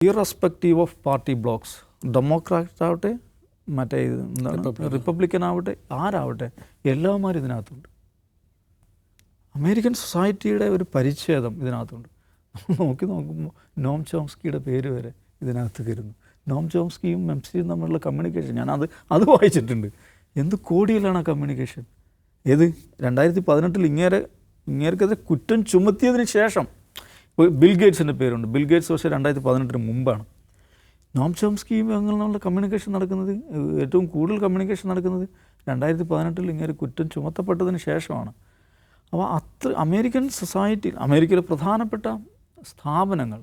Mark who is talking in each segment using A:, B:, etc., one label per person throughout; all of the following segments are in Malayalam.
A: Irrespective of party blocks, democrat ആവട്ടെ, മറ്റേ എന്താണ് റിപ്പബ്ലിക്കൻ ആവട്ടെ, ആരാവട്ടെ, എല്ലാവരും ഇതിനകത്തുണ്ട്. അമേരിക്കൻ സൊസൈറ്റിയുടെ ഒരു പരിച്ഛേദം ഇതിനകത്തുണ്ട്. നോക്കുമ്പോൾ നോം ചോംസ്കിയുടെ പേര് വരെ ഇതിനകത്ത് കയറുന്നു. നോം ചോംസ്കിയും മെംസ്റ്റിയും തമ്മിലുള്ള കമ്മ്യൂണിക്കേഷൻ അത് വായിച്ചിട്ടുണ്ട്. എന്ത് കോടിയിലാണ് ആ കമ്മ്യൂണിക്കേഷൻ. ഏത് 2018 ഇങ്ങേർക്കെതിരെ കുറ്റം ചുമത്തിയതിന് ശേഷം ബിൽ ഗേറ്റ്സിൻ്റെ പേരുണ്ട്. ബിൽ ഗേറ്റ്സ് പക്ഷേ 2018 മുമ്പാണ്. നോം ചോംസ്കിയും അങ്ങനെയുള്ള കമ്മ്യൂണിക്കേഷൻ നടക്കുന്നത്, ഏറ്റവും കൂടുതൽ കമ്മ്യൂണിക്കേഷൻ നടക്കുന്നത് 2018 ഇങ്ങനെ കുറ്റം ചുമത്തപ്പെട്ടതിന് ശേഷമാണ്. അപ്പോൾ അമേരിക്കൻ സൊസൈറ്റി, അമേരിക്കയിലെ പ്രധാനപ്പെട്ട സ്ഥാപനങ്ങൾ,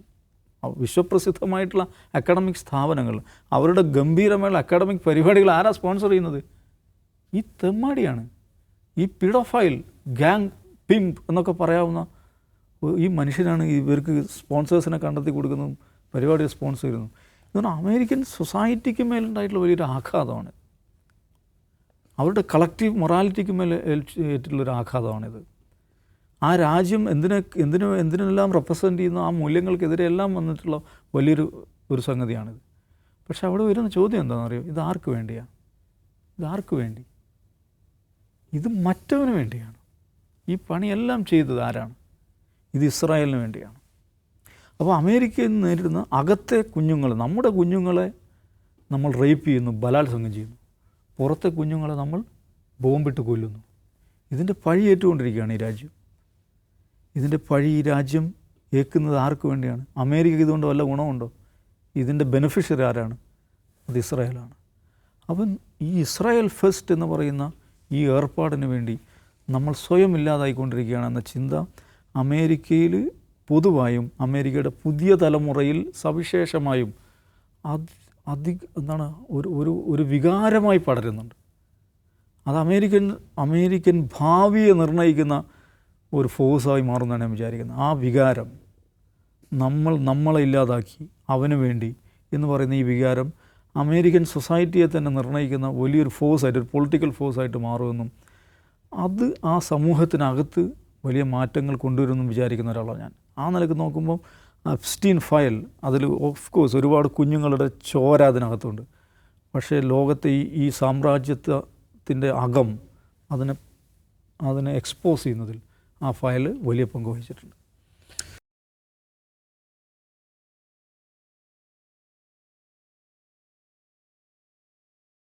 A: വിശ്വപ്രസിദ്ധമായിട്ടുള്ള അക്കാഡമിക് സ്ഥാപനങ്ങൾ, അവരുടെ ഗംഭീരമായ അക്കാഡമിക് പരിപാടികൾ ആരാ സ്പോൺസർ ചെയ്യുന്നത്? ഈ തെമ്മാടിയാണ്. ഈ പിഡോഫൈൽ ഗാങ് പിംപ് എന്നൊക്കെ പറയാവുന്ന ഈ മനുഷ്യനാണ് ഇവർക്ക് സ്പോൺസേഴ്സിനെ കണ്ടെത്തി കൊടുക്കുന്നതും പരിപാടിയെ സ്പോൺസർ ചെയ്യുന്നതും. ഇതുകൊണ്ട് അമേരിക്കൻ സൊസൈറ്റിക്ക് മേലുണ്ടായിട്ടുള്ള വലിയൊരു ആഘാതമാണ്. അവരുടെ കളക്റ്റീവ് മൊറാലിറ്റിക്ക് മേൽ ഏറ്റിട്ടുള്ളൊരു ആഘാതമാണിത്. ആ രാജ്യം എന്തിനെല്ലാം റെപ്രസെൻ്റ് ചെയ്യുന്ന ആ മൂല്യങ്ങൾക്കെതിരെ എല്ലാം വന്നിട്ടുള്ള വലിയൊരു സംഗതിയാണിത്. പക്ഷെ അവിടെ വരുന്ന ചോദ്യം എന്താണെന്ന് അറിയോ? ഇതാർക്ക് വേണ്ടിയാണ്? ഇതാർക്ക് വേണ്ടി? ഇത് മറ്റവന് വേണ്ടിയാണ്. ഈ പണിയെല്ലാം ചെയ്തത് ആരാണ്? ഇത് ഇസ്രായേലിന് വേണ്ടിയാണ്. അപ്പോൾ അമേരിക്കയിൽ നേരിടുന്ന അകത്തെ കുഞ്ഞുങ്ങൾ, നമ്മുടെ കുഞ്ഞുങ്ങളെ നമ്മൾ റേപ്പ് ചെയ്യുന്നു, ബലാത്സംഗം ചെയ്യുന്നു. പുറത്തെ കുഞ്ഞുങ്ങളെ നമ്മൾ ബോംബിട്ട് കൊല്ലുന്നു. ഇതിൻ്റെ പഴി ഏറ്റുകൊണ്ടിരിക്കുകയാണ് ഈ രാജ്യം. ഇതിൻ്റെ പഴി ഈ രാജ്യം ഏൽക്കുന്നത് ആർക്ക് വേണ്ടിയാണ്? അമേരിക്കയ്ക്ക് ഇതുകൊണ്ട് വല്ല ഗുണമുണ്ടോ? ഇതിൻ്റെ ബെനിഫിഷ്യറി ആരാണ്? അത് ഇസ്രായേലാണ്. അപ്പം ഈ ഇസ്രായേൽ ഫസ്റ്റ് എന്ന് പറയുന്ന ഈ ഏർപ്പാടിന് വേണ്ടി നമ്മൾ സ്വയം ഇല്ലാതായിക്കൊണ്ടിരിക്കുകയാണെന്ന ചിന്ത അമേരിക്കയിൽ പൊതുവായും അമേരിക്കയുടെ പുതിയ തലമുറയിൽ സവിശേഷമായും എന്താണ് ഒരു വികാരമായി പടരുന്നുണ്ട്. അത് അമേരിക്കൻ ഭാവിയെ നിർണ്ണയിക്കുന്ന ഒരു ഫോഴ്സായി മാറുന്നതാണ് ഞാൻ വിചാരിക്കുന്നത്. ആ വികാരം നമ്മളെ ഇല്ലാതാക്കി അവന് വേണ്ടി എന്ന് പറയുന്ന ഈ വികാരം അമേരിക്കൻ സൊസൈറ്റിയെ തന്നെ നിർണ്ണയിക്കുന്ന വലിയൊരു ഫോഴ്സായിട്ട്, ഒരു പൊളിറ്റിക്കൽ ഫോഴ്സായിട്ട് മാറുമെന്നും അത് ആ സമൂഹത്തിനകത്ത് വലിയ മാറ്റങ്ങൾ കൊണ്ടുവരുമെന്നും വിചാരിക്കുന്ന ഒരാളാണ് ഞാൻ. ആ നിലക്ക് നോക്കുമ്പം എപ്സ്റ്റീൻ ഫയൽ, അതിൽ ഓഫ് കോഴ്സ് ഒരുപാട് കുഞ്ഞുങ്ങളുടെ ചോര അതിനകത്തുണ്ട്. പക്ഷേ ലോകത്തെ ഈ സാമ്രാജ്യത്തിൻ്റെ അകം അതിനെ എക്സ്പോസ് ചെയ്യുന്നതിൽ ആ ഫയൽ വലിയ പങ്ക് വഹിച്ചിട്ടുണ്ട്.